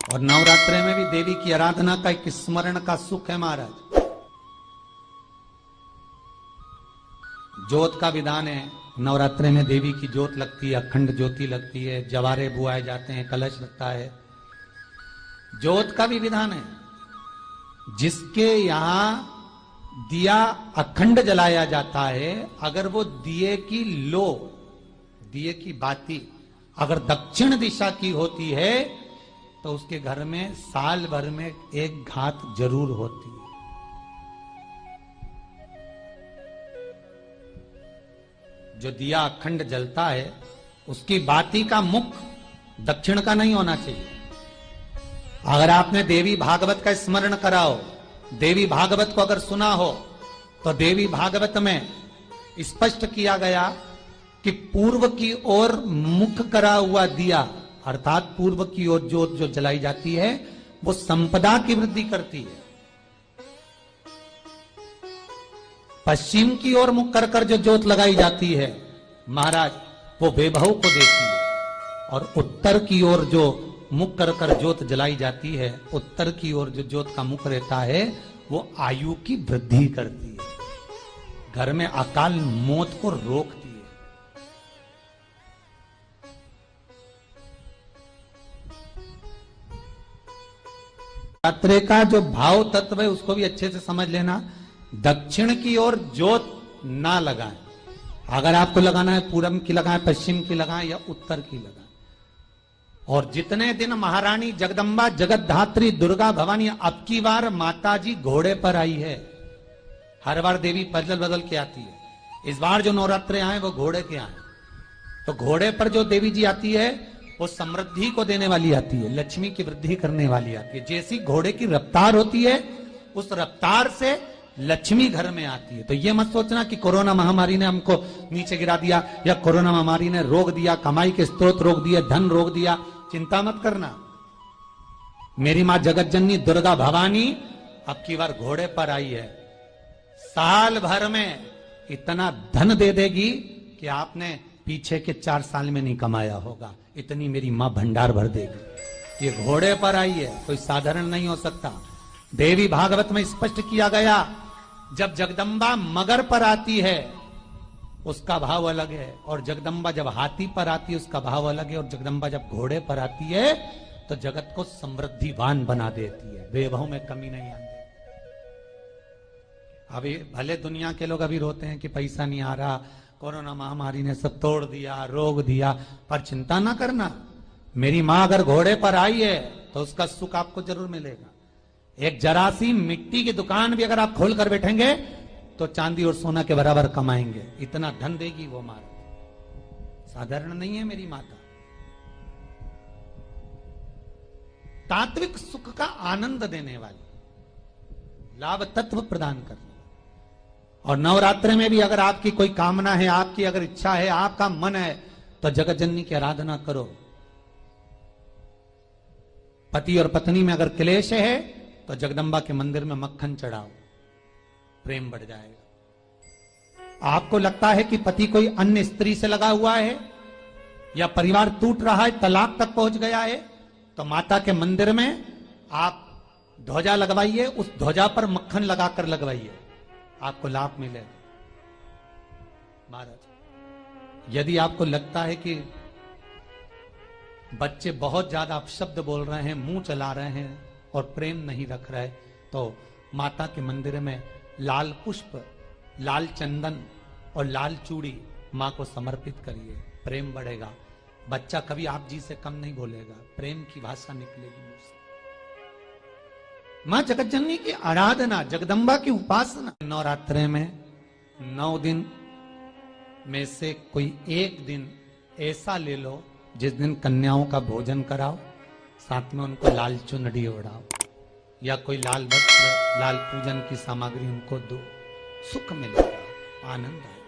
और नवरात्रि में भी देवी की आराधना का एक स्मरण का सुख है महाराज। ज्योत का विधान है, नवरात्रि में देवी की ज्योत लगती है, अखंड ज्योति लगती है, जवारे बुआए जाते हैं, कलश लगता है। ज्योत का भी विधान है। जिसके यहां दिया अखंड जलाया जाता है, अगर वो दिए की लो, दिए की बाती अगर दक्षिण दिशा की होती है तो उसके घर में साल भर में एक घात जरूर होती है। जो दिया अखंड जलता है उसकी बाती का मुख दक्षिण का नहीं होना चाहिए। अगर आपने देवी भागवत का स्मरण करा हो, देवी भागवत को अगर सुना हो, तो देवी भागवत में स्पष्ट किया गया कि पूर्व की ओर मुख करा हुआ दिया, अर्थात पूर्व की ओर ज्योत जो जलाई जाती है वो संपदा की वृद्धि करती है। पश्चिम की ओर मुख कर कर जो ज्योत लगाई जाती है महाराज, वो वैभव को देती है। और उत्तर की ओर जो मुख कर कर ज्योत जलाई जाती है, उत्तर की ओर जो ज्योत का मुख रहता है वो आयु की वृद्धि करती है, घर में अकाल मौत को रोकती है। नवरात्रि का जो भाव तत्व है उसको भी अच्छे से समझ लेना। दक्षिण की ओर ज्योत ना लगाएं। अगर आपको लगाना है पूरब की लगाएं, पश्चिम की लगाएं या उत्तर की लगाएं। और जितने दिन महारानी जगदम्बा जगतधात्री दुर्गा भवानी, अब की बार माताजी घोड़े पर आई है। हर बार देवी बदल बदल के आती है, इस बार जो नवरात्रे आए वो घोड़े के आए। तो घोड़े पर जो देवी जी आती है वो समृद्धि को देने वाली आती है, लक्ष्मी की वृद्धि करने वाली आती है। जैसी घोड़े की रफ्तार होती है उस रफ्तार से लक्ष्मी घर में आती है। तो ये मत सोचना कि कोरोना महामारी ने हमको नीचे गिरा दिया या कोरोना महामारी ने रोक दिया, कमाई के स्रोत रोक दिए, धन रोक दिया। चिंता मत करना। मेरी मां जगत जननी दुर्गा भवानी अब की बार घोड़े पर आई है। साल भर में इतना धन दे देगी कि आपने पीछे के 4 साल में नहीं कमाया होगा, इतनी मेरी मां भंडार भर देगी। ये घोड़े पर आई है, कोई साधारण नहीं हो सकता। देवी भागवत में स्पष्ट किया गया, जब जगदम्बा मगर पर आती है उसका भाव अलग है, और जगदम्बा जब हाथी पर आती है उसका भाव अलग है, और जगदम्बा जब घोड़े पर आती है तो जगत को समृद्धिवान बना देती है, वैभव में कमी नहीं आती। अभी भले दुनिया के लोग अभी रोते हैं कि पैसा नहीं आ रहा, कोरोना महामारी ने सब तोड़ दिया, रोक दिया, पर चिंता ना करना। मेरी मां अगर घोड़े पर आई है तो उसका सुख आपको जरूर मिलेगा। एक जरा सी मिट्टी की दुकान भी अगर आप खोल कर बैठेंगे तो चांदी और सोना के बराबर कमाएंगे, इतना धन देगी वो मां। साधारण नहीं है मेरी माता। तात्विक सुख का आनंद देने वाली, लाभ तत्व प्रदान करने। और नवरात्रि में भी अगर आपकी कोई कामना है, आपकी अगर इच्छा है, आपका मन है, तो जगत जननी की आराधना करो। पति और पत्नी में अगर क्लेश है तो जगदम्बा के मंदिर में मक्खन चढ़ाओ, प्रेम बढ़ जाएगा। आपको लगता है कि पति कोई अन्य स्त्री से लगा हुआ है या परिवार टूट रहा है, तलाक तक पहुंच गया है, तो माता के मंदिर में आप ध्वजा लगवाइए, उस ध्वजा पर मक्खन लगाकर लगवाइए, आपको लाभ मिलेगा। महाराज, यदि आपको लगता है कि बच्चे बहुत ज्यादा अपशब्द बोल रहे हैं, मुंह चला रहे हैं और प्रेम नहीं रख रहे, तो माता के मंदिर में लाल पुष्प, लाल चंदन और लाल चूड़ी मां को समर्पित करिए, प्रेम बढ़ेगा। बच्चा कभी आप जी से कम नहीं बोलेगा, प्रेम की भाषा निकलेगी मुंह से। मां जगत जननी की आराधना, जगदम्बा की उपासना। नवरात्रि में 9 दिन में से कोई एक दिन ऐसा ले लो जिस दिन कन्याओं का भोजन कराओ, साथ में उनको लाल चुनरी ओढ़ाओ या कोई लाल वस्त्र, लाल पूजन की सामग्री उनको दो, सुख मिलेगा, आनंद आएगा।